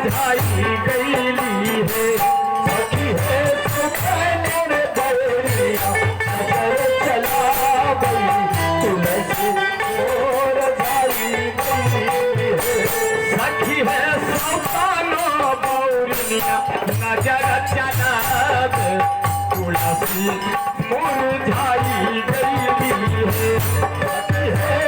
मुरझाई गईली है सखी है सुखन बौरिया नजर चला गई तुलसी मुरझाई गईली है सखी है सुखन बौरिया नजर चला गई तुलसी मुरझाई गईली है सखी है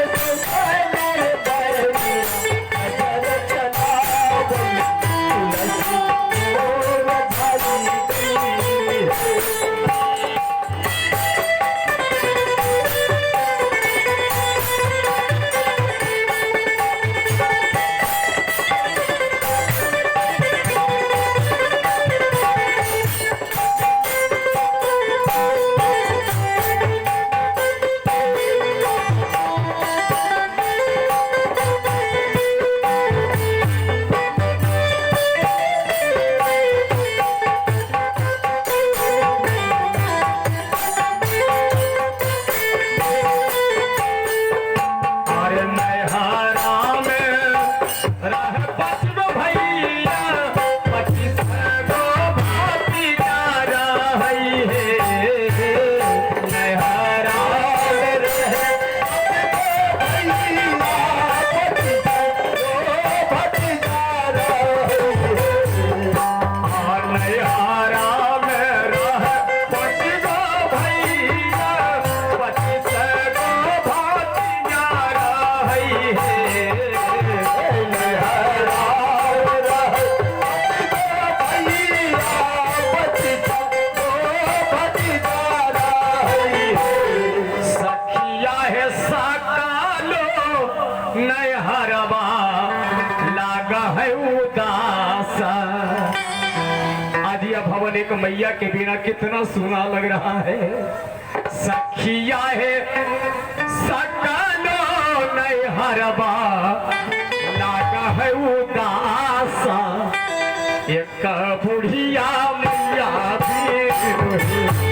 नैहरवा लागा है उदासा। आज यह भवन एक मैया के बिना कितना सुना लग रहा है। सखिया है सकलो नैहरवा लागा है उदासा। एक बुढ़िया मैया भी